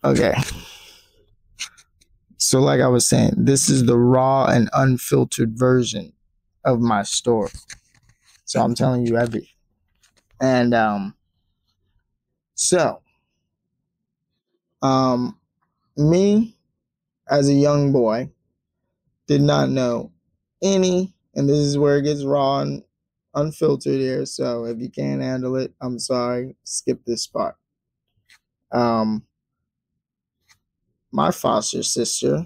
Okay. So, like I was saying, this is the raw and unfiltered version of my story. So I'm telling you everything. And so um me as a young boy did not know any, and this is where it gets raw and unfiltered here. So if you can't handle it, I'm sorry, skip this part. Um my foster sister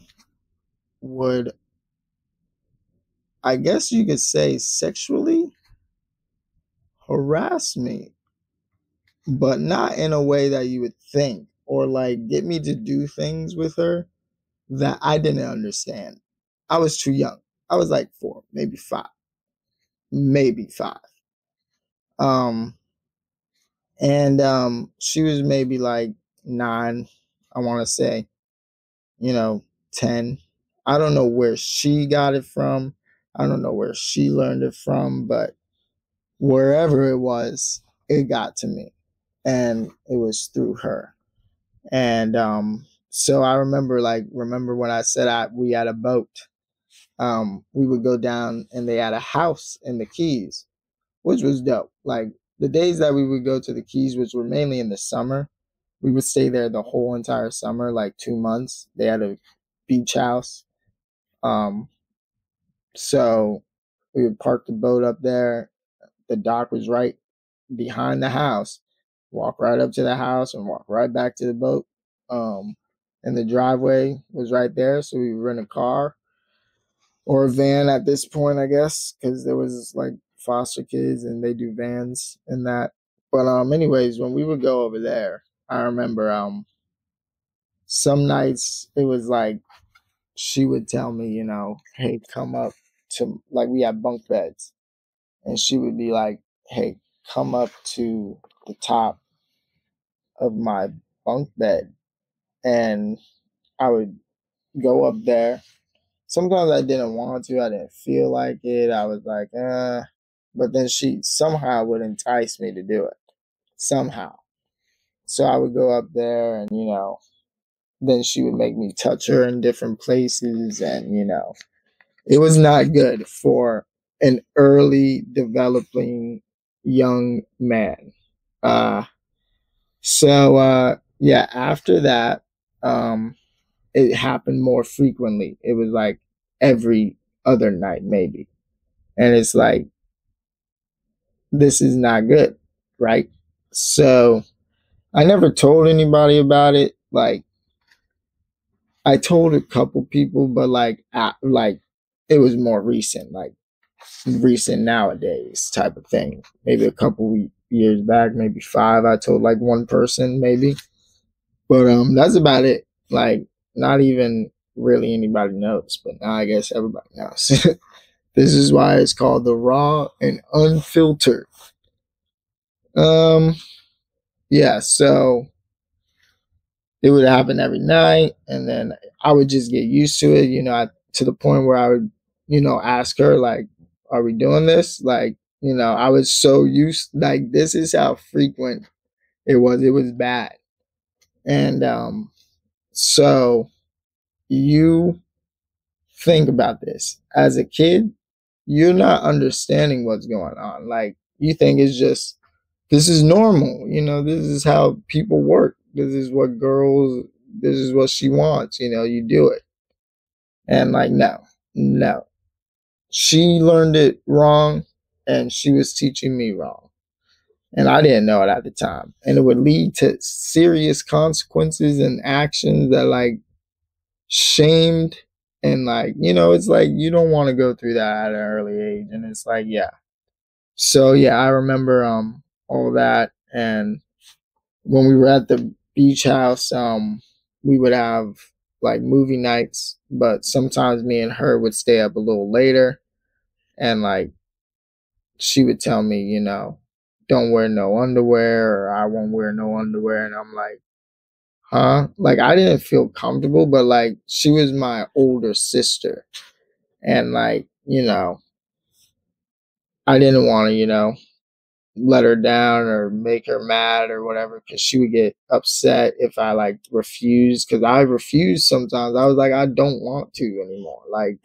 would, I guess you could say, sexually harass me, but not in a way that you would think, or like get me to do things with her that I didn't understand. I was too young. I was like 4, maybe 5, maybe 5. Um, and she was maybe like 9, I want to say, 10. I don't know where she got it from. I don't know where she learned it from, but wherever it was, it got to me, and it was through her. And so I remember when I said we had a boat. We would go down and they had a house in the Keys, which was dope. Like the days that we would go to the Keys, which were mainly in the summer, we would stay there the whole entire summer, like 2 months. They had a beach house. Um, so we would park the boat up there. The dock was right behind the house. Walk right up to the house and walk right back to the boat. And the driveway was right there, so we would rent a car or a van at this point, I guess, because there was like foster kids and they do vans and that. But anyways, when we would go over there, I remember some nights it was like she would tell me, hey, come up to, like, we had bunk beds, and she would be like, hey, come up to the top of my bunk bed, and I would go up there. Sometimes I didn't want to. I didn't feel like it. I was like, but then she somehow would entice me to do it. Somehow. So I would go up there and, then she would make me touch her in different places. And, it was not good for an early developing young man. Yeah, after that, it happened more frequently. It was like every other night, maybe. And it's like, this is not good, right? So I never told anybody about it. Like, I told a couple people, but like it was more recent, like recent nowadays type of thing. Maybe a couple years back, maybe 5. I told like one person, maybe, but that's about it. Like, not even really anybody knows, but now I guess everybody knows. This is why it's called the raw and unfiltered. Um, yeah, so it would happen every night, and then I would just get used to it, to the point where I would, ask her, like, are we doing this? Like, I was so used, like, this is how frequent it was. It was bad. And so you think about this. As a kid, you're not understanding what's going on. Like, you think it's just, this is normal. This is how people work. This is what she wants. You do it. And like, no, no. She learned it wrong, and she was teaching me wrong. And I didn't know it at the time. And it would lead to serious consequences and actions that, like, shamed, and like, it's like you don't want to go through that at an early age. And it's like, yeah. So yeah, I remember all that. And when we were at the beach house, we would have like movie nights, but sometimes me and her would stay up a little later, and like she would tell me, don't wear no underwear, or I won't wear no underwear. And I'm like, huh? Like, I didn't feel comfortable, but like, she was my older sister. And like, I didn't want to, let her down or make her mad or whatever, because she would get upset if I like refused, because I refused sometimes. I was like, I don't want to anymore. Like,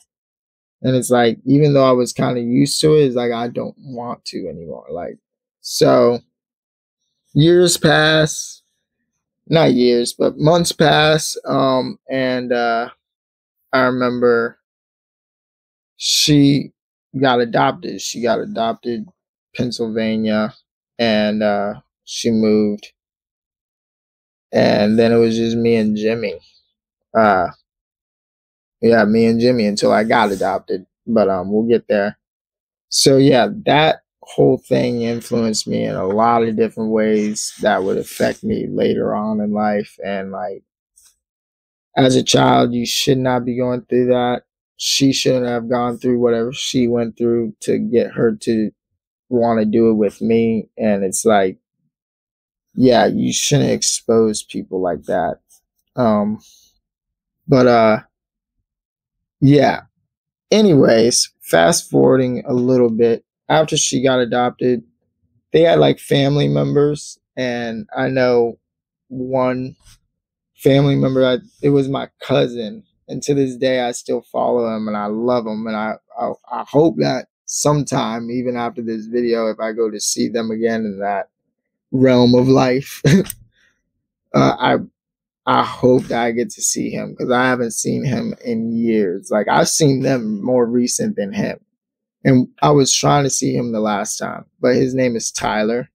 and it's like, even though I was kind of used to it, it's like, I don't want to anymore. Like, so years pass, not years, but months pass. And I remember she got adopted. She got adopted, Pennsylvania, and she moved. And then it was just me and Jimmy. Uh, yeah, me and Jimmy until I got adopted. But we'll get there. So yeah, that whole thing influenced me in a lot of different ways that would affect me later on in life. And like, as a child, you should not be going through that. She shouldn't have gone through whatever she went through to get her to want to do it with me. And it's like, yeah, you shouldn't expose people like that. Um, but yeah. Anyways, fast forwarding a little bit, after she got adopted, they had like family members, and I know one family member. It was my cousin, and to this day, I still follow him, and I love him, and I hope that sometime, even after this video, if I go to see them again in that realm of life, I I hope that I get to see him, because I haven't seen him in years. Like, I've seen them more recent than him. And I was trying to see him the last time, but his name is Tyler.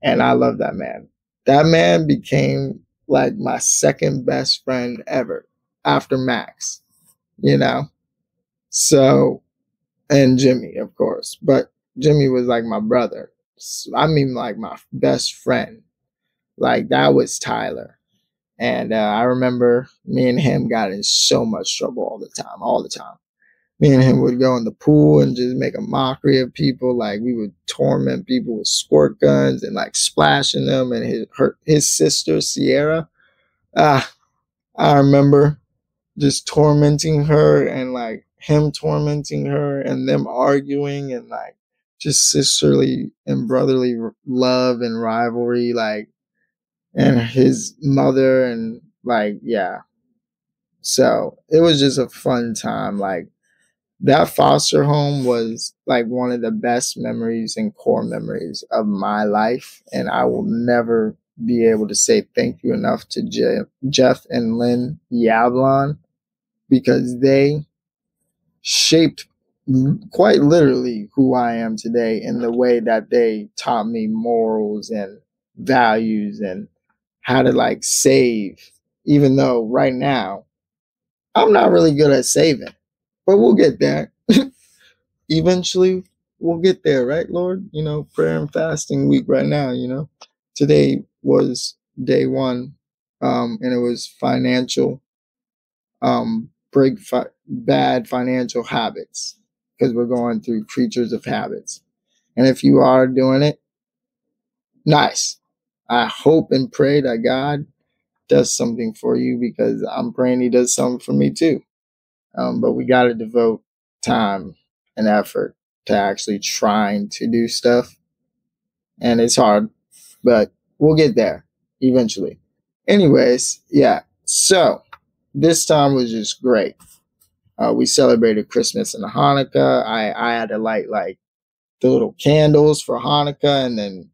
And I love that man. That man became like my second best friend ever after Max, you know? So, and Jimmy, of course. But Jimmy was like my brother. I mean, like my best friend. Like, that was Tyler. And I remember me and him got in so much trouble all the time. Me and him would go in the pool and just make a mockery of people. Like, we would torment people with squirt guns and like splashing them. And his sister, Sierra, I remember just tormenting her, and like him tormenting her, and them arguing, and like just sisterly and brotherly love and rivalry. Like, and his mother, and like, yeah. So it was just a fun time. Like, that foster home was like one of the best memories and core memories of my life. And I will never be able to say thank you enough to Jeff and Lynn Yablon, because they shaped quite literally who I am today, in the way that they taught me morals and values and how to like save, even though right now I'm not really good at saving, but we'll get there. Eventually we'll get there, right, Lord? You know, prayer and fasting week right now, you know. Today was day one, and it was financial, bad financial habits, because we're going through creatures of habits. And if you are doing it, nice. I hope and pray that God does something for you, because I'm praying he does something for me too. But we got to devote time and effort to actually trying to do stuff. And it's hard, but we'll get there eventually. Anyways, yeah. So this time was just great. We celebrated Christmas and Hanukkah. I had to light like the little candles for Hanukkah, and then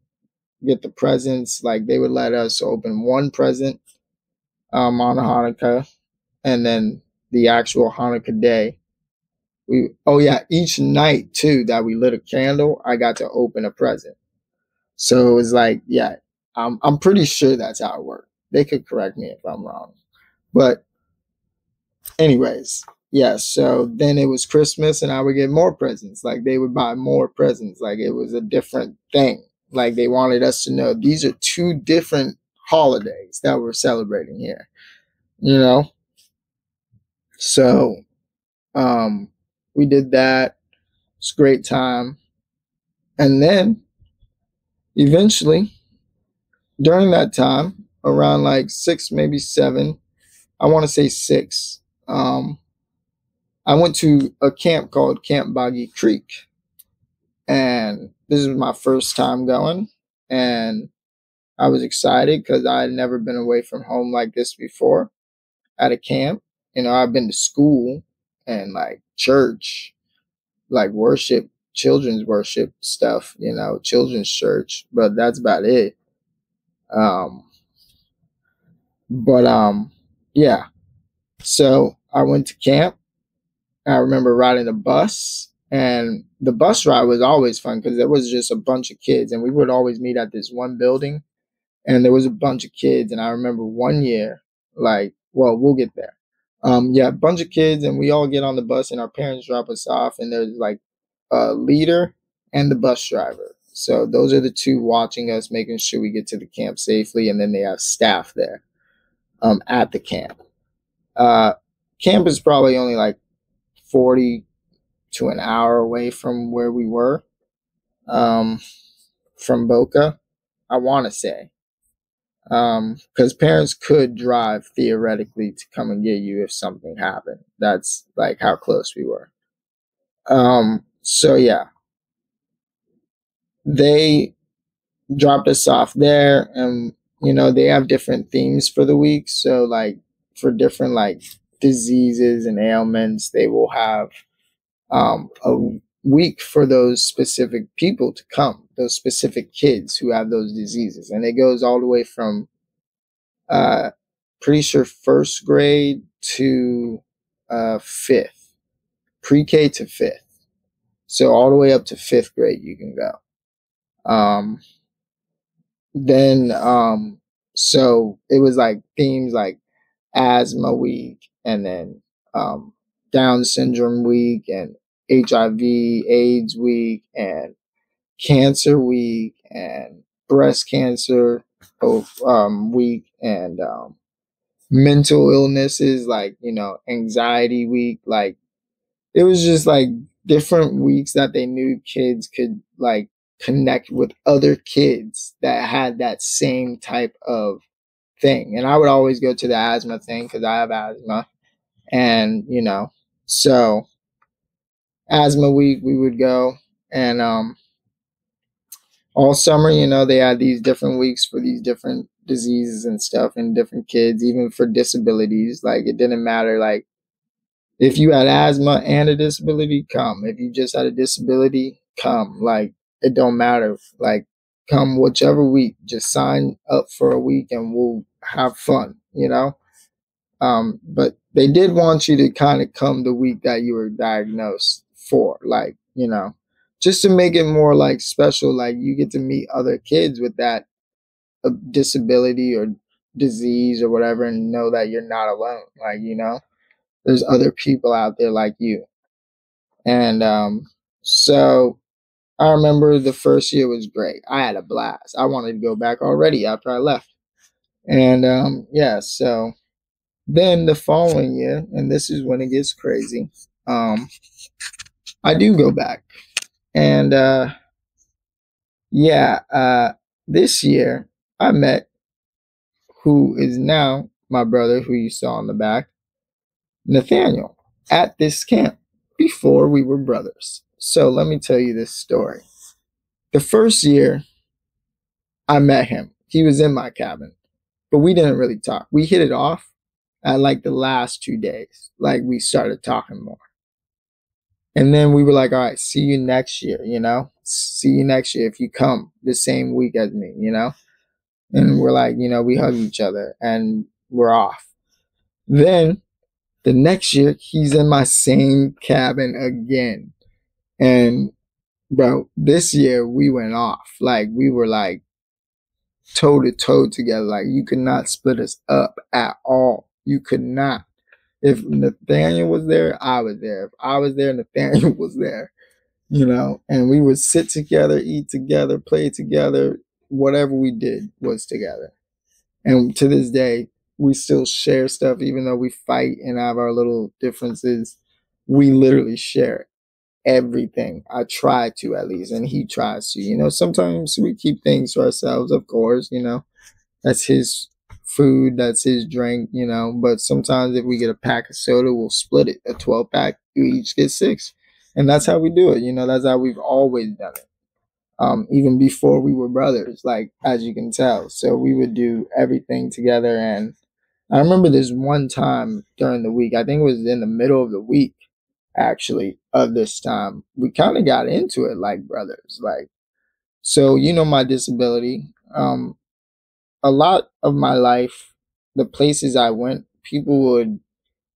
get the presents. Like, they would let us open one present on Hanukkah, and then the actual Hanukkah day, each night too that we lit a candle, I got to open a present. So it was like, yeah, I'm pretty sure that's how it worked. They could correct me if I'm wrong. But anyways, yeah, so then it was Christmas, and I would get more presents. Like, they would buy more presents. Like, it was a different thing. Like, they wanted us to know these are two different holidays that we're celebrating here, you know? So we did that. It's a great time. And then eventually, during that time, around like 6, maybe 7, I want to say 6, I went to a camp called Camp Boggy Creek. And this is my first time going, and I was excited because I had never been away from home like this before at a camp. You know, I've been to school and like church, like worship, children's worship stuff, you know, children's church, but that's about it. Um, but yeah. So I went to camp. I remember riding the bus, and the bus ride was always fun because there was just a bunch of kids, and we would always meet at this one building, and there was a bunch of kids. And I remember one year, like, well, we'll get there. Yeah, a bunch of kids, and we all get on the bus, and our parents drop us off, and there's like a leader and the bus driver. So those are the two watching us, making sure we get to the camp safely, and then they have staff there at the camp. Uh, Camp is probably only like 40 to an hour away from where we were, um, from Boca, I want to say. Because parents could drive theoretically to come and get you if something happened. That's like how close we were. So yeah, they dropped us off there, and you know they have different themes for the week. So like for different like diseases and ailments, they will have a week for those specific people to come, those specific kids who have those diseases, and it goes all the way from uh, pretty sure first grade to fifth, pre-K to fifth. So all the way up to fifth grade, you can go. Um, then so it was like themes like asthma week, and then Down syndrome week, and HIV AIDS week, and cancer week, and breast cancer week, and mental illnesses like, you know, anxiety week. Like it was just like different weeks that they knew kids could like connect with other kids that had that same type of thing. And I would always go to the asthma thing because I have asthma. And, you know, so asthma week we would go, and all summer, you know, they had these different weeks for these different diseases and stuff, and different kids, even for disabilities. Like it didn't matter, like if you had asthma and a disability, come. If you just had a disability, come. Like it don't matter. Like come whichever week. Just sign up for a week and we'll have fun, you know? But they did want you to kind of come the week that you were diagnosed for, like, you know, just to make it more like special. Like you get to meet other kids with that disability or disease or whatever, and know that you're not alone. Like, you know, there's other people out there like you. And so I remember the first year was great. I had a blast. I wanted to go back already after I left. And yeah, so then the following year, and this is when it gets crazy, I do go back. And yeah, this year I met who is now my brother, who you saw in the back, Nathaniel, at this camp before we were brothers. So let me tell you this story. The first year I met him, he was in my cabin, but we didn't really talk. We hit it off at like the last 2 days. Like we started talking more. And then we were like, all right, see you next year, you know? See you next year if you come the same week as me, you know? And we're like, you know, we hug each other and we're off. Then the next year, he's in my same cabin again. And bro, this year we went off. Like we were like toe to toe together. Like you could not split us up at all. You could not. If Nathaniel was there, I was there. If I was there, Nathaniel was there. You know, and we would sit together, eat together, play together. Whatever we did was together. And to this day, we still share stuff, even though we fight and have our little differences. We literally share everything. I try to, at least, and he tries to. You know, sometimes we keep things to ourselves, of course, you know. That's his food, that's his drink, you know. But sometimes if we get a pack of soda, we'll split it. A 12 pack, you each get 6. And that's how we do it, you know. That's how we've always done it. even before we were brothers, like, as you can tell. So we would do everything together. And I remember this one time during the week, I think it was in the middle of the week, actually, of this time, we kind of got into it like brothers. Like, so, my disability, a lot of my life, the places I went, people would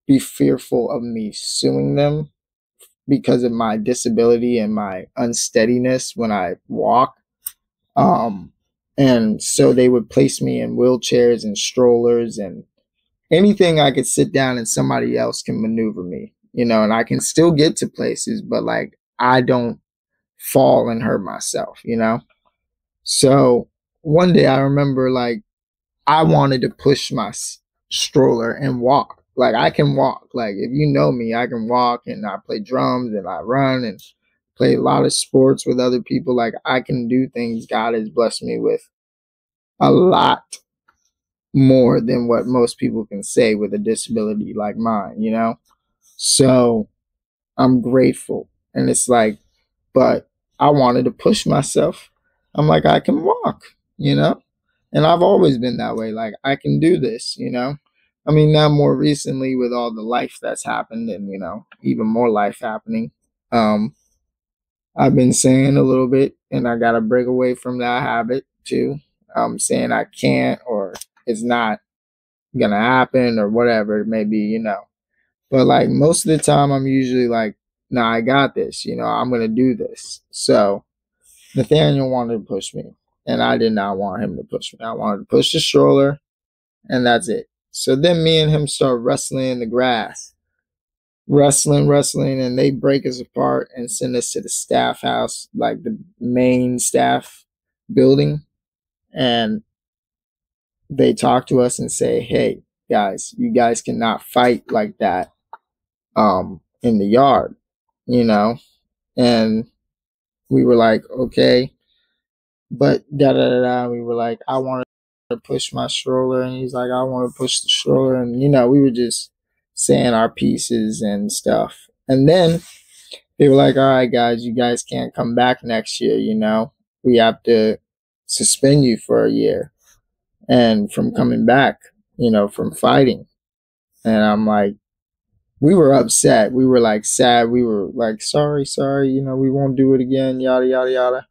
be fearful of me suing them because of my disability and my unsteadiness when I walk. Um, and so they would place me in wheelchairs and strollers and anything I could sit down and somebody else can maneuver me, and I can still get to places, but like I don't fall and hurt myself. So one day I remember like I wanted to push my stroller and walk. Like I can walk. Like if you know me, I can walk and I play drums and I run and play a lot of sports with other people. Like I can do things God has blessed me with a lot more than what most people can say with a disability like mine. So I'm grateful. And it's like, but I wanted to push myself. I'm like, I can walk. And I've always been that way. Like, I can do this. I mean, now more recently with all the life that's happened and, even more life happening. I've been saying a little bit and I got to break away from that habit too. Saying I can't or it's not going to happen or whatever it may be. But like most of the time, I'm usually like, nah, I got this. I'm going to do this. So Nathaniel wanted to push me, and I did not want him to push me. I wanted to push the stroller, and that's it. So then me and him start wrestling in the grass, wrestling, and they break us apart and send us to the staff house, like the main staff building. And they talk to us and say, hey, guys, you guys cannot fight like that in the yard. And we were like, okay. But we were like, I want to push my stroller, and he's like, I want to push the stroller, and we were just saying our pieces and stuff. And then they were like, all right, guys, you guys can't come back next year. We have to suspend you for a year, and from coming back, from fighting. And I'm like, we were upset. We were like sad. We were like, sorry, we won't do it again, yada, yada, yada.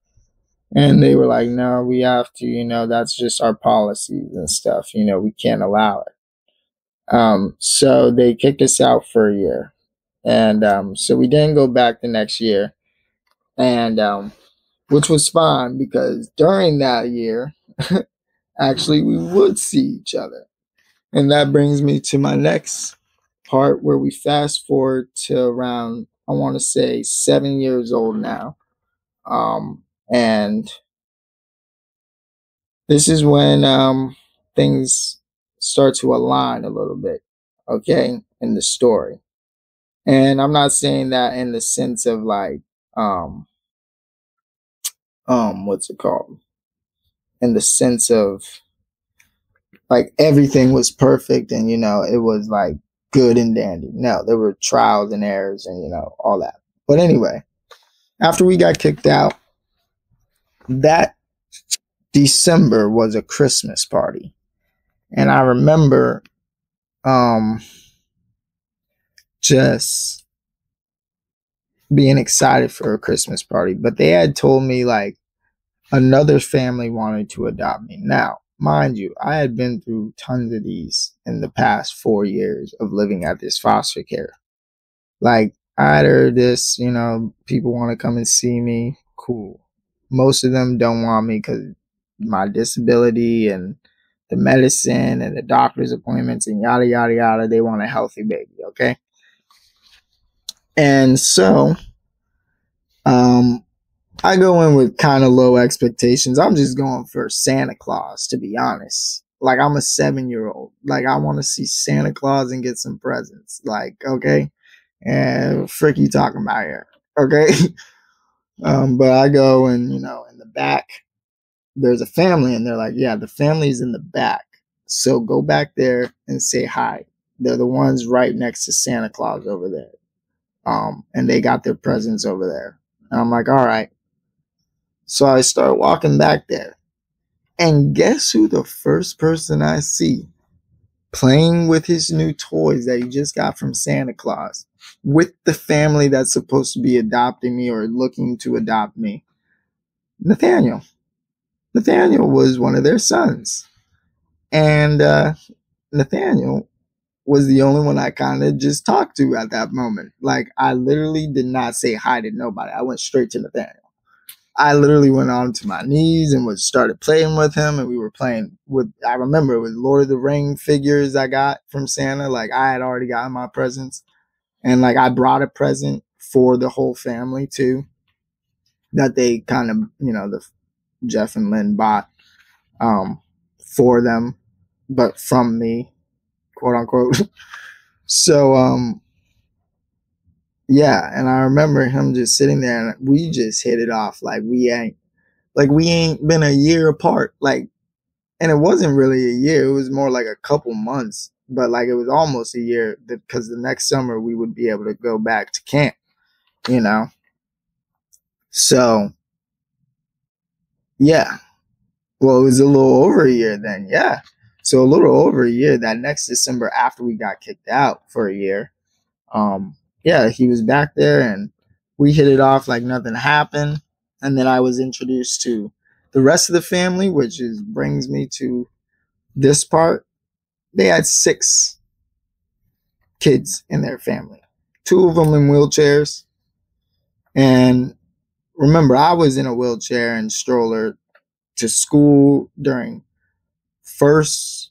And they were like, no, we have to, that's just our policies and stuff. We can't allow it. So they kicked us out for a year. And so we didn't go back the next year. And which was fine because during that year, actually, we would see each other. And that brings me to my next part where we fast forward to around, I want to say 7 years old now. And this is when things start to align a little bit, okay, in the story. And I'm not saying that in the sense of like, what's it called? In the sense of like everything was perfect and, it was like good and dandy. No, there were trials and errors and, all that. But anyway, after we got kicked out, that December was a Christmas party. And I remember just being excited for a Christmas party. But they had told me like another family wanted to adopt me. Now, mind you, I had been through tons of these in the past 4 years of living at this foster care. Like I heard this, people want to come and see me. Cool. Most of them don't want me because my disability and the medicine and the doctor's appointments and yada, yada, yada. They want a healthy baby. Okay. And so, I go in with kind of low expectations. I'm just going for Santa Claus, to be honest. Like I'm a 7-year-old. Like I want to see Santa Claus and get some presents. Like, okay. And frick you talking about here. Okay. But I go and, in the back, there's a family and they're like, yeah, the family's in the back. So go back there and say hi. They're the ones right next to Santa Claus over there. And they got their presents over there. And I'm like, all right. So I start walking back there. And guess who the first person I see playing with his new toys that he just got from Santa Claus with the family that's supposed to be adopting me or looking to adopt me? Nathaniel. Nathaniel was one of their sons. And Nathaniel was the only one I kind of just talked to at that moment. Like, I literally did not say hi to nobody. I went straight to Nathaniel. I literally went on to my knees and started playing with him. And we were playing with, I remember it was Lord of the Ring figures I got from Santa. Like, I had already gotten my presents. And like, I brought a present for the whole family too, that they kind of, the Jeff and Lynn bought for them, but from me, quote unquote. So, yeah, and I remember him just sitting there and we just hit it off like we ain't been a year apart. Like, and it wasn't really a year, it was more like a couple months, but like it was almost a year because the next summer we would be able to go back to camp, you know? So, yeah. Well, it was a little over a year then, yeah. So a little over a year, that next December after we got kicked out for a year, yeah, he was back there and we hit it off like nothing happened. And then I was introduced to the rest of the family, which brings me to this part. They had 6 kids in their family, 2 of them in wheelchairs. And remember, I was in a wheelchair and stroller to school during first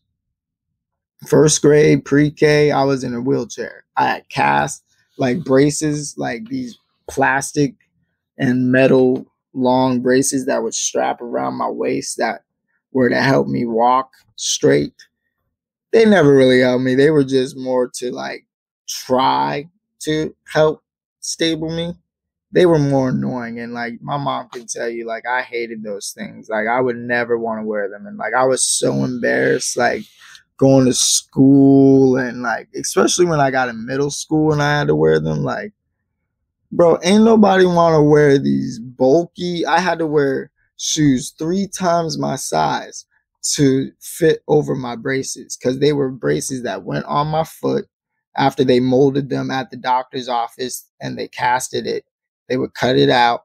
grade, pre-K. I was in a wheelchair. I had cast like braces, like these plastic and metal long braces that would strap around my waist that were to help me walk straight. They never really helped me. They were just more to like try to help stable me. They were more annoying, and like my mom can tell you, like I hated those things. Like I would never want to wear them, and like I was so embarrassed, like going to school, and like especially when I got in middle school and I had to wear them. Like, bro, ain't nobody want to wear these bulky. I had to wear shoes 3 times my size to fit over my braces because they were braces that went on my foot after they molded them at the doctor's office and they casted it. They would cut it out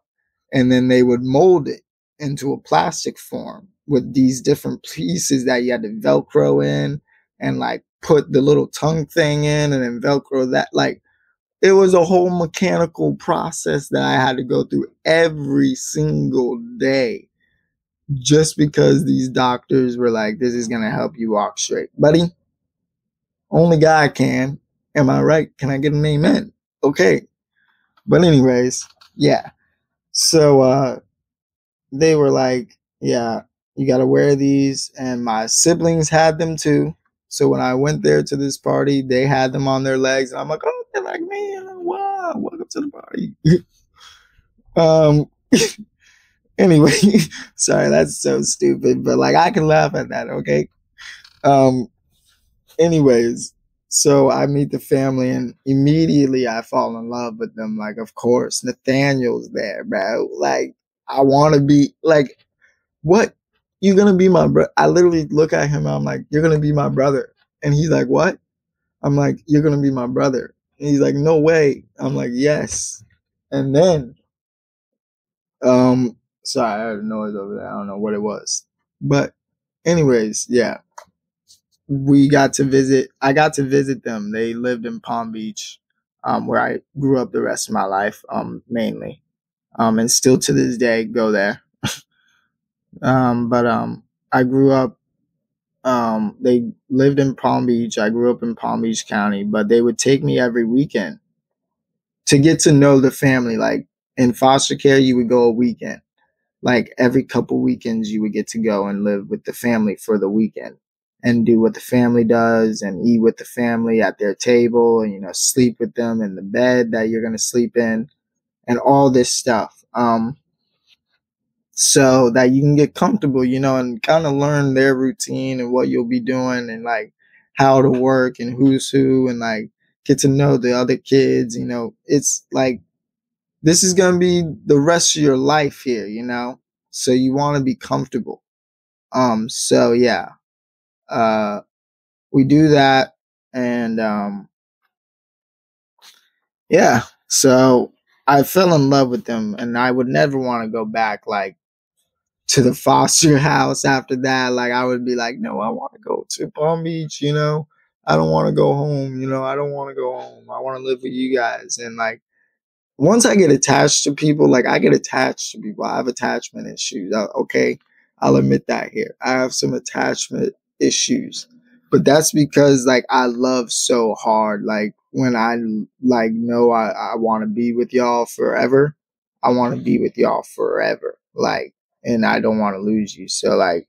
and then they would mold it into a plastic form with these different pieces that you had to Velcro in and like put the little tongue thing in and then Velcro that. Like, it was a whole mechanical process that I had to go through every single day just because these doctors were like, this is going to help you walk straight. Buddy, only God can. Am I right? Can I get an amen? Okay. But anyways, yeah. So they were like, yeah, you got to wear these. And my siblings had them too. So when I went there to this party, they had them on their legs. And I'm like, oh, they're like me. Wow, welcome to the party. Anyway, sorry, that's so stupid. But like I can laugh at that, okay? Um, anyways, so I meet the family and immediately I fall in love with them. Like, of course, Nathaniel's there, bro. Like, I want to be like, what? You're gonna be my brother? I literally look at him and I'm like, you're gonna be my brother. And he's like, what? I'm like, you're gonna be my brother. And he's like, no way. I'm like, yes. And then, sorry, I heard a noise over there. I don't know what it was. But anyways, yeah. We got to visit. I got to visit them. They lived in Palm Beach, where I grew up the rest of my life, mainly. And still to this day go there. But I grew up, they lived in Palm Beach. I grew up in Palm Beach County, but they would take me every weekend to get to know the family. Like in foster care, you would go a weekend. Like every couple weekends, you would get to go and live with the family for the weekend and do what the family does and eat with the family at their table and, sleep with them in the bed that you're going to sleep in and all this stuff. So that you can get comfortable, and kind of learn their routine and what you'll be doing and like how to work and who's who and like get to know the other kids. It's like, this is going to be the rest of your life here, So you want to be comfortable. So yeah, we do that, and yeah. So I fell in love with them, and I would never want to go back like to the foster house after that. Like I would be like, no, I want to go to Palm Beach. I don't want to go home. I don't want to go home. I want to live with you guys. And like once I get attached to people, like I get attached to people. I have attachment issues. Okay, I'll admit that here. I have some attachment issues, but that's because like I love so hard. Like when I like know I want to be with y'all forever, I want to be with y'all forever. Like, and I don't want to lose you. So like,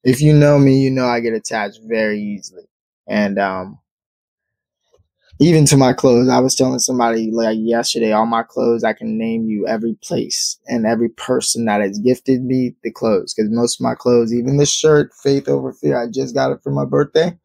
if you know me, you know I get attached very easily, and even to my clothes. I was telling somebody like yesterday, all my clothes, I can name you every place and every person that has gifted me the clothes. Because most of my clothes, even the shirt, Faith Over Fear, I just got it for my birthday.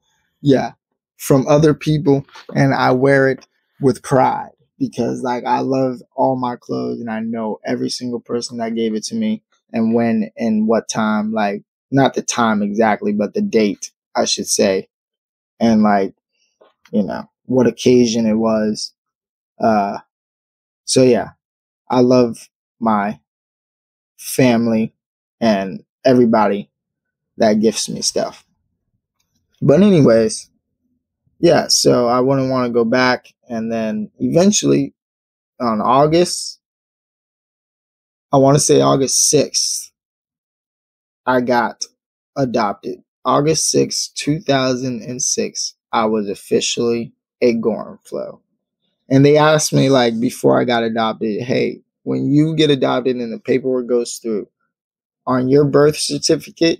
Yeah, from other people. And I wear it with pride because like I love all my clothes and I know every single person that gave it to me and when and what time. Like, not the time exactly, but the date, I should say. And like, what occasion it was. Uh, so yeah, I love my family and everybody that gifts me stuff. But anyways, yeah, so I wouldn't want to go back. And then eventually on August, I want to say August 6th, I got adopted. August 6th, 2006, I was officially a Gorenflo. And they asked me, like, before I got adopted, hey, when you get adopted and the paperwork goes through, on your birth certificate,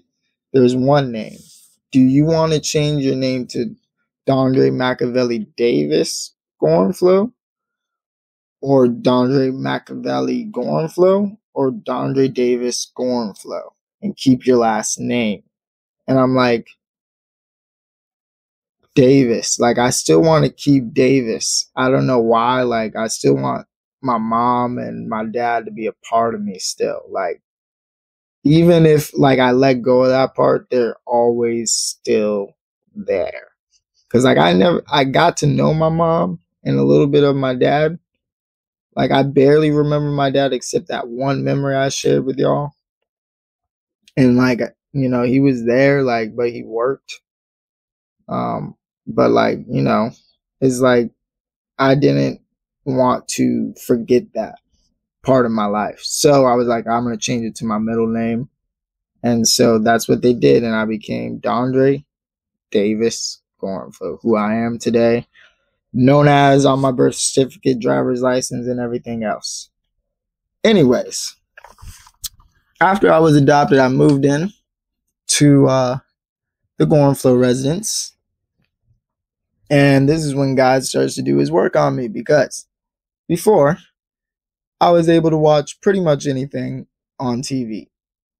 there's one name. Do you want to change your name to Dondre Machiavelli Davis Gorenflo? Or Dondre Machiavelli Gorenflo? Or Dondre Davis Gorenflo? And keep your last name. And I'm like, Davis. Like, I still want to keep Davis. I don't know why. Like, I still want my mom and my dad to be a part of me still. Like, even if like I let go of that part, they're always still there. Cause like I got to know my mom and a little bit of my dad. Like I barely remember my dad except that one memory I shared with y'all. And like, he was there, like, but he worked. But like, it's like I didn't want to forget that part of my life. So I was like, I'm gonna change it to my middle name. And so that's what they did, and I became Dondre Davis Gorenflo, who I am today, known as on my birth certificate, driver's license, and everything else. Anyways, after I was adopted, I moved in to the Gorenflo residence. And this is when God starts to do his work on me because before, I was able to watch pretty much anything on TV.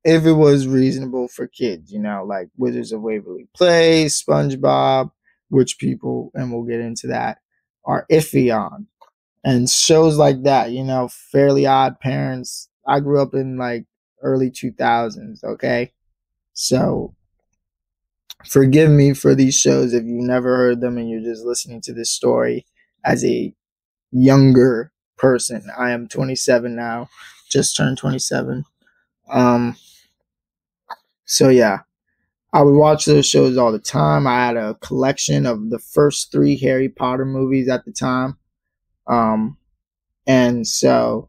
If it was reasonable for kids, like Wizards of Waverly Place, SpongeBob, which people, and we'll get into that, are iffy on. And shows like that, Fairly Odd Parents. I grew up in like early 2000s, okay? So forgive me for these shows if you've never heard them and you're just listening to this story as a younger person. I am 27 now, just turned 27. So yeah, I would watch those shows all the time. I had a collection of the first 3 Harry Potter movies at the time. And so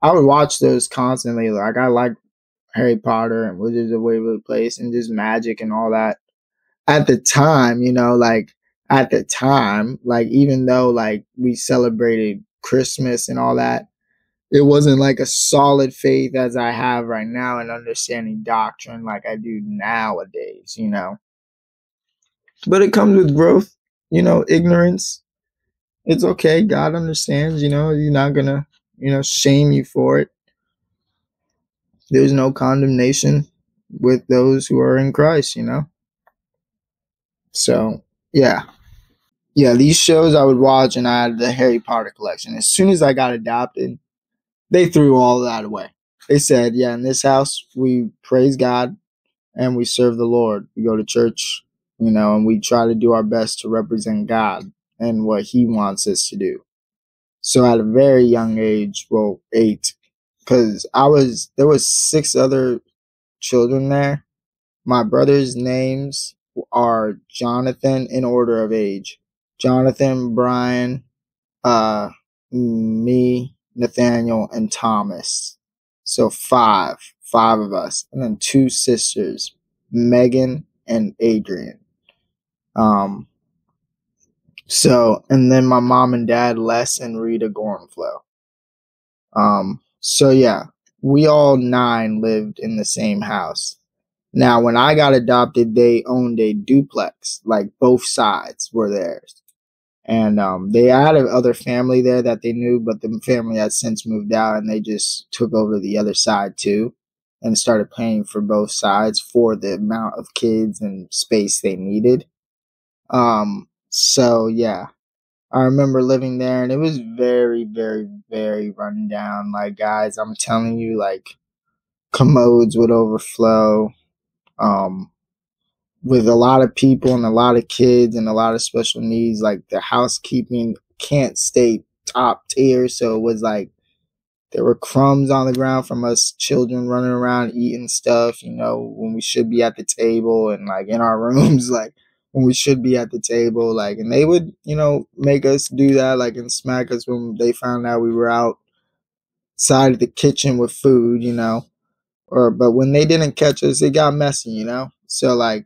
I would watch those constantly. Like I like Harry Potter and Wizards of Waverly Place and just magic and all that. At the time, like even though like we celebrated Christmas and all that, it wasn't like a solid faith as I have right now and understanding doctrine like I do nowadays. But it comes with growth, ignorance. It's okay. God understands, he's not gonna, shame you for it. There's no condemnation with those who are in Christ. So yeah. Yeah, these shows I would watch, and I had the Harry Potter collection. As soon as I got adopted, they threw all that away. They said, yeah, in this house we praise God and we serve the Lord. We go to church, and we try to do our best to represent God and what He wants us to do. So at a very young age, well, 8, because there was 6 other children there. My brother's names are Jonathan in order of age. Jonathan, Brian, uh, me, Nathaniel, and Thomas. So five of us, and then 2 sisters, Megan and Adrian. Um, and then my mom and dad, Les and Rita Gorenflow. So yeah, we all 9 lived in the same house. Now, when I got adopted, they owned a duplex, like both sides were theirs. And they had other family there that they knew, but the family had since moved out and they just took over the other side too and started paying for both sides for the amount of kids and space they needed. So yeah, I remember living there and it was very, very, very run down. Like, guys, I'm telling you, like, commodes would overflow. With a lot of people and a lot of kids and a lot of special needs, like the housekeeping can't stay top tier. So it was like there were crumbs on the ground from us children running around eating stuff, when we should be at the table, and like in our rooms, like when we should be at the table, like, and they would, make us do that, like, and smack us when they found out we were outside of the kitchen with food, but when they didn't catch us, it got messy, so like,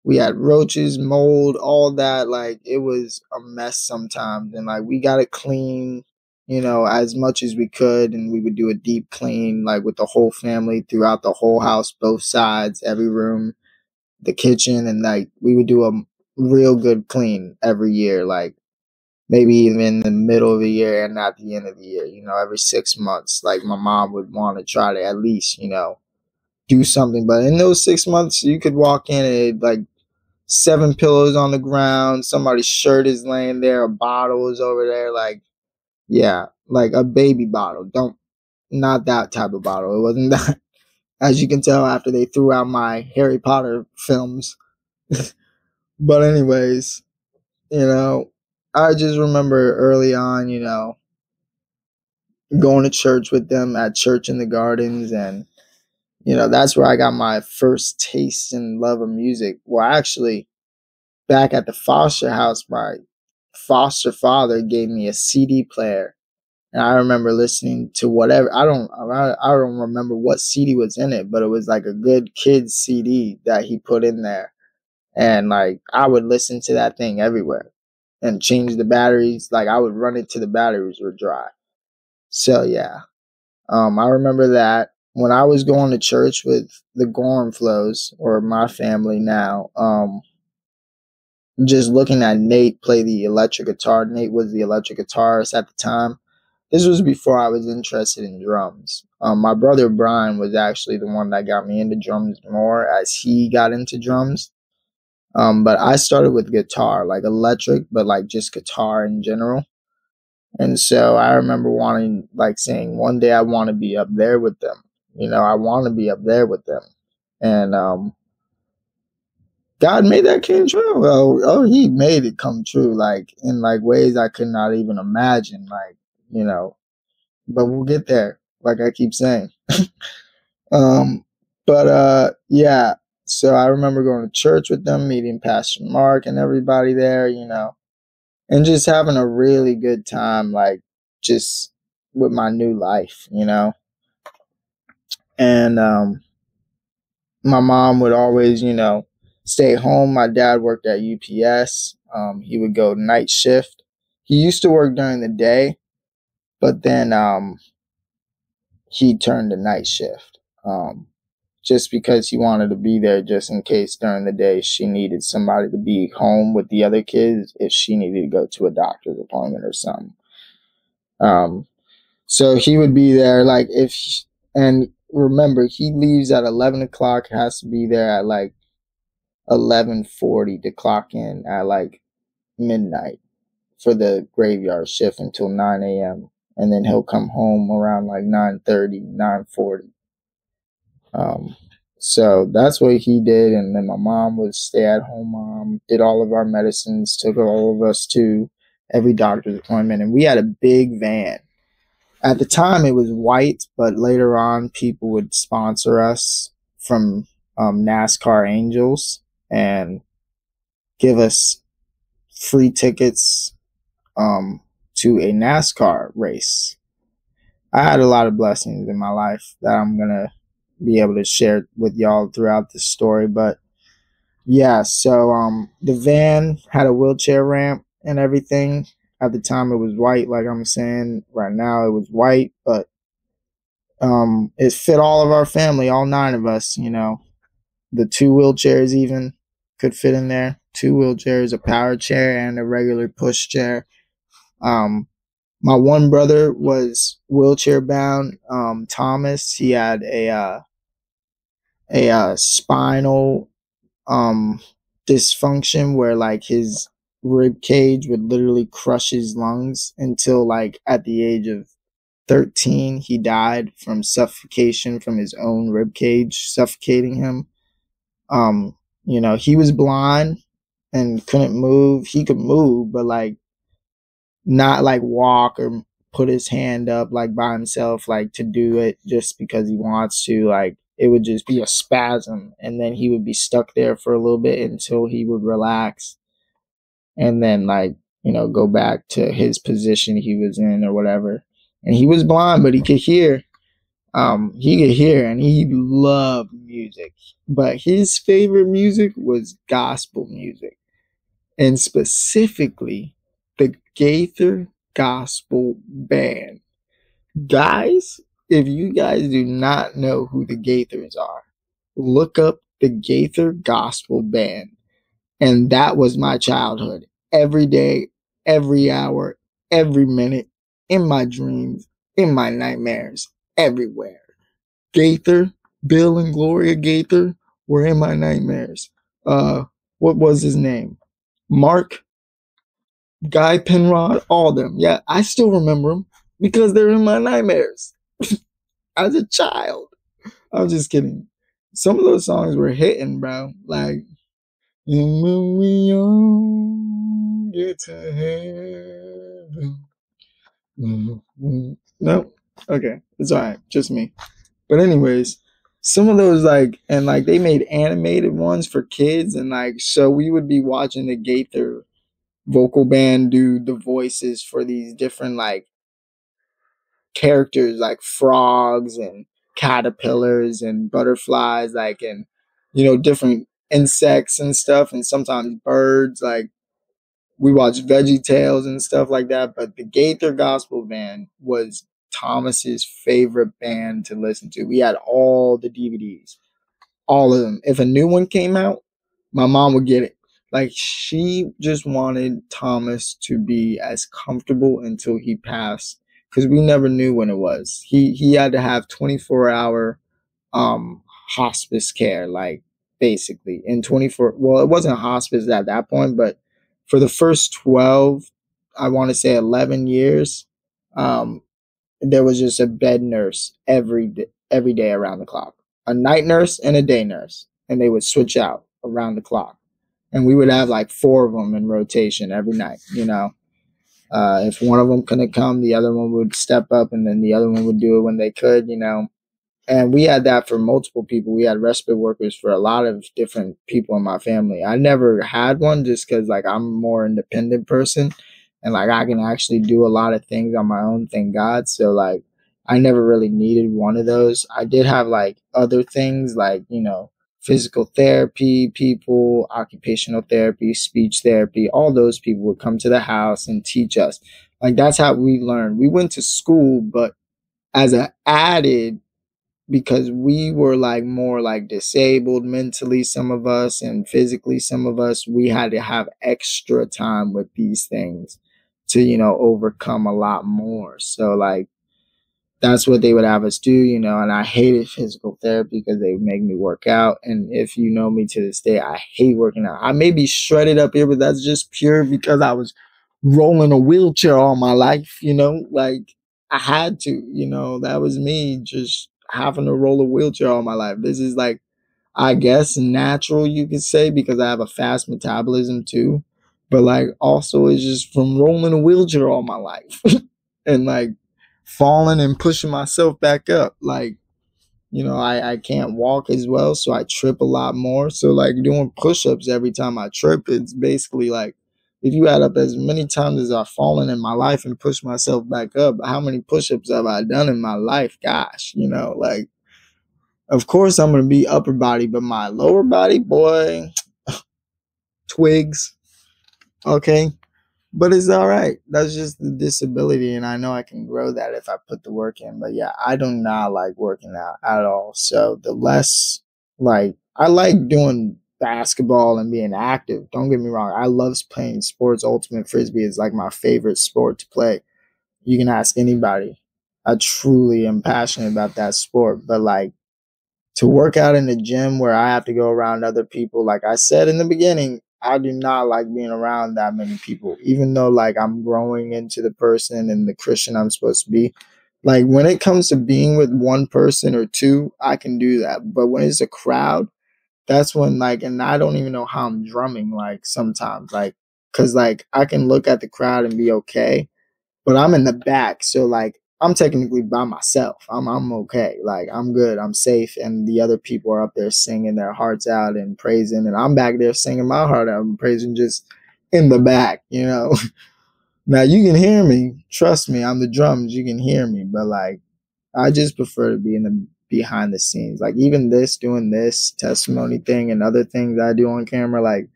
we had roaches, mold, all that. Like, it was a mess sometimes. And like, we got it clean, as much as we could. And we would do a deep clean, like with the whole family throughout the whole house, both sides, every room, the kitchen. And like, we would do a real good clean every year. Like, maybe even in the middle of the year and at the end of the year, every 6 months. Like, my mom would want to try to at least, do something. But in those 6 months, you could walk in and it, like, 7 pillows on the ground, somebody's shirt is laying there, a bottle is over there, like, yeah, like a baby bottle. Not that type of bottle. It wasn't that. As you can tell after they threw out my Harry Potter films. But anyways, I just remember early on, going to church with them at Church in the Gardens, and that's where I got my first taste and love of music. Well, actually, back at the foster house, my foster father gave me a CD player, and I remember listening to whatever. I don't remember what CD was in it, but it was like a good kids CD that he put in there, and like I would listen to that thing everywhere, and change the batteries. Like, I would run it till the batteries were dry. So yeah, I remember that when I was going to church with the Gorenflows, or my family now. Just looking at Nate play the electric guitar. Nate was the electric guitarist at the time. This was before I was interested in drums. My brother Brian was actually the one that got me into drums more as he got into drums. But I started with guitar, like electric, but like just guitar in general. And so I remember saying, one day I want to be up there with them. I want to be up there with them. And God made that come true. He made it come true, like in like ways I could not even imagine. Like, but we'll get there, like I keep saying. Yeah. So I remember going to church with them, meeting Pastor Mark and everybody there, and just having a really good time, like just with my new life, And my mom would always, stay home. My dad worked at UPS. He would go night shift. He used to work during the day, but then he turned to night shift, just because he wanted to be there just in case during the day she needed somebody to be home with the other kids if she needed to go to a doctor's appointment or something. So he would be there, like, and remember, he leaves at 11 o'clock, has to be there at like 11:40 to clock in at like midnight for the graveyard shift until 9 a.m. and then he'll come home around like 9:30, 9:40. Um, so that's what he did. And then my mom was stay-at-home mom, did all of our medicines, took all of us to every doctor's appointment. And we had a big van. At the time, it was white, but later on, people would sponsor us from NASCAR Angels and give us free tickets to a NASCAR race. I had a lot of blessings in my life that I'm going to be able to share with y'all throughout the story. But yeah, so the van had a wheelchair ramp and everything. At the time, it was white, like I'm saying. Right now, it was white, but it fit all of our family, all 9 of us. You know, the 2 wheelchairs even could fit in there. 2 wheelchairs, a power chair, and a regular push chair. My one brother was wheelchair bound. Thomas, he had a spinal dysfunction where like his rib cage would literally crush his lungs until like at the age of 13 he died from suffocation from his own rib cage suffocating him. You know, he was blind and couldn't move. He could move, but like not like walk or put his hand up like by himself, like to do it just because he wants to. Like it would just be a spasm, and then he would be stuck there for a little bit until he would relax, and then like, you know, go back to his position he was in or whatever. And he was blind, but he could hear. He could hear, and he loved music, but his favorite music was gospel music, and specifically the Gaither Gospel Band. Guys, if you guys do not know who the Gaithers are, look up the Gaither Gospel Band. And that was my childhood. Every day, every hour, every minute, in my dreams, in my nightmares, everywhere. Gaither, Bill and Gloria Gaither were in my nightmares. What was his name? Mark, Guy Penrod, all them. Yeah, I still remember them because they're in my nightmares as a child. I'm just kidding. Some of those songs were hitting, bro. Like, when we all get to heaven. No, okay, it's all right, just me. But anyways, some of those like they made animated ones for kids, and like so we would be watching the Gaither vocal band do the voices for these different like characters like frogs and caterpillars and butterflies, like, and you know, different insects and stuff, and sometimes birds. Like we watched Veggie Tales and stuff like that. But the Gaither Gospel Band was Thomas's favorite band to listen to. We had all the DVDs, all of them. If a new one came out, my mom would get it. Like she just wanted Thomas to be as comfortable until he passed, because we never knew when it was. He had to have 24-hour hospice care, like basically in 24. Well, it wasn't hospice at that point, but for the first 12, I want to say 11 years, there was just a bed nurse every day around the clock, a night nurse and a day nurse, and they would switch out around the clock. And we would have like 4 of them in rotation every night, you know. If one of them couldn't come, the other one would step up, and then the other one would do it when they could, you know. And we had that for multiple people. We had respite workers for a lot of different people in my family. I never had one just because like I'm a more independent person, and like I can actually do a lot of things on my own, thank God. So like I never really needed one of those. I did have like other things like, you know, physical therapy people, occupational therapy, speech therapy. All those people would come to the house and teach us. Like that's how we learned. We went to school, but as an added, because we were like more like disabled mentally, some of us, and physically, some of us, we had to have extra time with these things to, you know, overcome a lot more. So like that's what they would have us do, you know. And I hated physical therapy because they would make me work out. And if you know me to this day, I hate working out. I may be shredded up here, but that's just pure because I was rolling a wheelchair all my life, you know. Like I had to, that was me just having to roll a wheelchair all my life. This is like, I guess, natural, you could say, because I have a fast metabolism too. But like, also, it's just from rolling a wheelchair all my life and like falling and pushing myself back up. Like, I can't walk as well, so I trip a lot more. So like doing push-ups every time I trip, it's basically like, if you add up as many times as I've fallen in my life and pushed myself back up, how many push-ups have I done in my life? Gosh, like, of course I'm gonna be upper body, but my lower body, boy, twigs. Okay. But it's all right. That's just the disability, and I know I can grow that if I put the work in. But yeah, I do not like working out at all. So the less, like, I like doing basketball and being active. Don't get me wrong. I love playing sports. Ultimate Frisbee is like my favorite sport to play. You can ask anybody. I truly am passionate about that sport. But like, to work out in the gym where I have to go around other people, like I said in the beginning, I do not like being around that many people, even though like I'm growing into the person and the Christian I'm supposed to be. Like when it comes to being with one person or two, I can do that. But when it's a crowd, that's when like, and I don't even know how I'm drumming like sometimes, like, cause like I can look at the crowd and be okay, but I'm in the back, so like I'm technically by myself. I'm okay. Like I'm good. I'm safe, and the other people are up there singing their hearts out and praising, and I'm back there singing my heart out and praising just in the back. Now you can hear me. Trust me, I'm the drums. You can hear me, but like I just prefer to be in the behind the scenes. Like even doing this testimony thing and other things I do on camera, like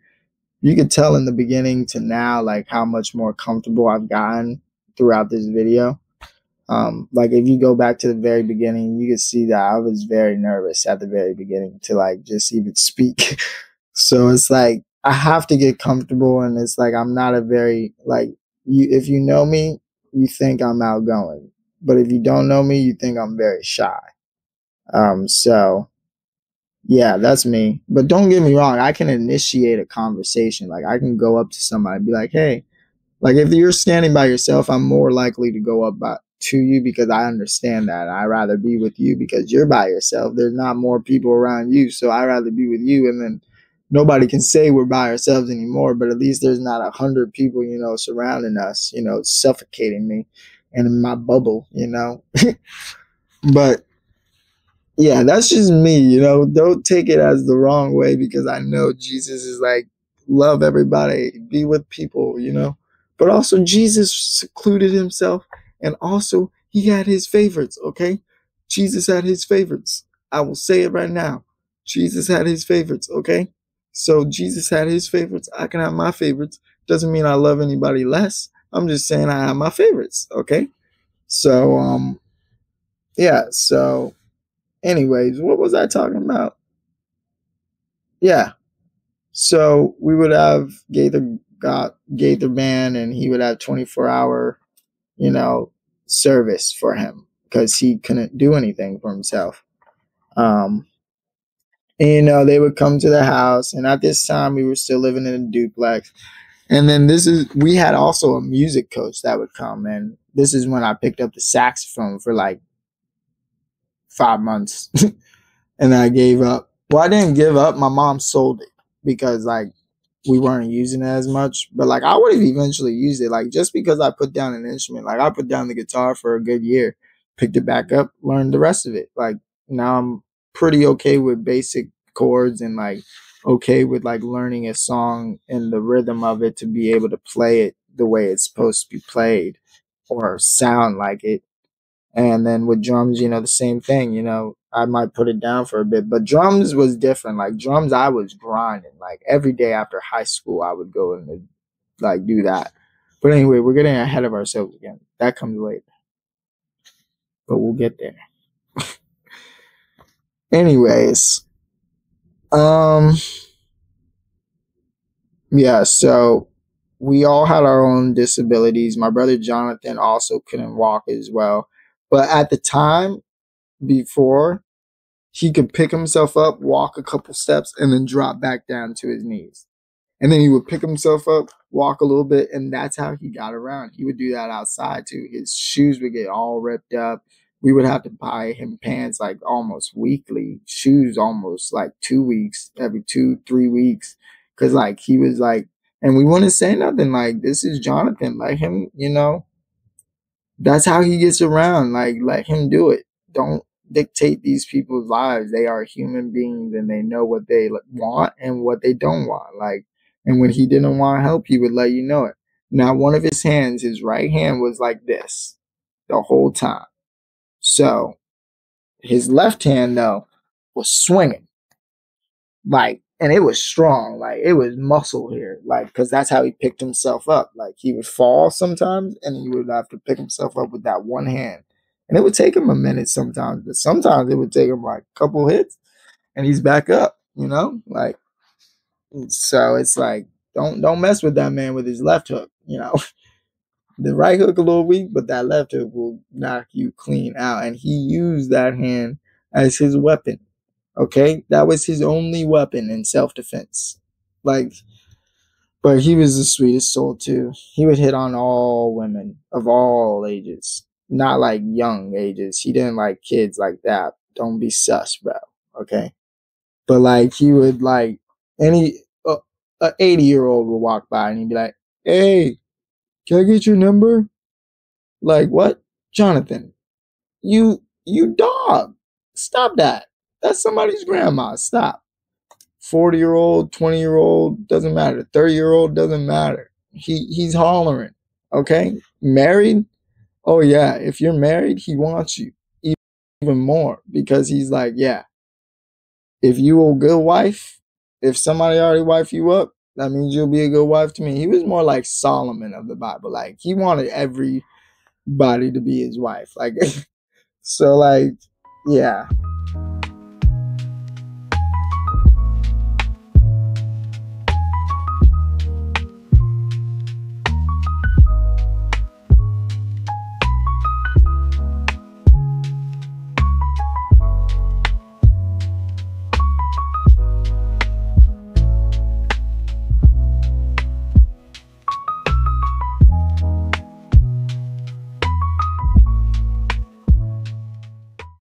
you could tell in the beginning to now, like how much more comfortable I've gotten throughout this video. Like if you go back to the very beginning, you can see that I was very nervous at the very beginning to like just even speak. So it's like I have to get comfortable, and it's like I'm not a very like if you know me, you think I'm outgoing, but if you don't know me, you think I'm very shy. So yeah, that's me. But don't get me wrong, I can initiate a conversation. Like I can go up to somebody and be like, "Hey," like if you're standing by yourself, I'm more likely to go up to you because I understand that. I'd rather be with you because you're by yourself. There's not more people around you, so I'd rather be with you. And then nobody can say we're by ourselves anymore, but at least there's not 100 people, surrounding us, suffocating me and in my bubble. But yeah, that's just me. Don't take it as the wrong way because I know Jesus is like, love everybody, be with people. But also, Jesus secluded himself, and also he had his favorites, okay? Jesus had his favorites. I will say it right now. Jesus had his favorites, okay? So Jesus had his favorites. I can have my favorites. Doesn't mean I love anybody less. I'm just saying I have my favorites, okay? So, yeah, so anyways, what was I talking about? Yeah. So we would have Gaither band, and he would have 24-hour, service for him because he couldn't do anything for himself. Um, and, they would come to the house, and at this time we were still living in a duplex. And then we had also a music coach that would come, and this is when I picked up the saxophone for like 5 months. And I gave up. Well, I didn't give up. My mom sold it because like we weren't using it as much. But like I would have eventually used it. Like just because I put down an instrument, like I put down the guitar for a good year, picked it back up, learned the rest of it. Like now I'm pretty okay with basic chords and like okay with like learning a song and the rhythm of it to be able to play it the way it's supposed to be played or sound like it. And then with drums, the same thing, I might put it down for a bit, but drums was different. Like drums, I was grinding like every day after high school. I would go and like do that. But anyway, we're getting ahead of ourselves again. That comes later, but we'll get there. Anyways, um, yeah, so we all had our own disabilities. My brother Jonathan also couldn't walk as well. But at the time before, he could pick himself up, walk a couple steps, and then drop back down to his knees. And then he would pick himself up, walk a little bit, and that's how he got around. He would do that outside too. His shoes would get all ripped up. We would have to buy him pants like almost weekly, shoes almost like 2 weeks, every 2, 3 weeks. Cause like he was like, and we wouldn't say nothing like, this is Jonathan. Let him, that's how he gets around. Like, let him do it. Don't dictate these people's lives. They are human beings and they know what they want and what they don't want. Like, and when he didn't want help, he would let you know it. Now, one of his hands, his right hand was like this the whole time. So his left hand, though, was swinging. Like, and it was strong. Like, it was muscle here. Like, because that's how he picked himself up. Like, he would fall sometimes and he would have to pick himself up with that one hand. And it would take him a minute sometimes, but sometimes it would take him like a couple hits and he's back up, Like, so it's like, don't mess with that man with his left hook. The right hook a little weak, but that left hook will knock you clean out. And he used that hand as his weapon. Okay, that was his only weapon in self-defense. Like, but he was the sweetest soul too. He would hit on all women of all ages, not like young ages. He didn't like kids like that. Don't be sus, bro. Okay, but like he would like any a 80-year-old would walk by and he'd be like, "Hey, can I get your number?" Like, what, Jonathan? You dog. Stop that. That's somebody's grandma. Stop. 40-year-old, 20-year-old, doesn't matter. 30-year-old, doesn't matter. He's hollering. Okay? Married? Oh yeah, if you're married, he wants you even more because he's like, yeah, if you a good wife, if somebody already wife you up, that means you'll be a good wife to me. He was more like Solomon of the Bible. Like he wanted everybody to be his wife. Like so like, yeah.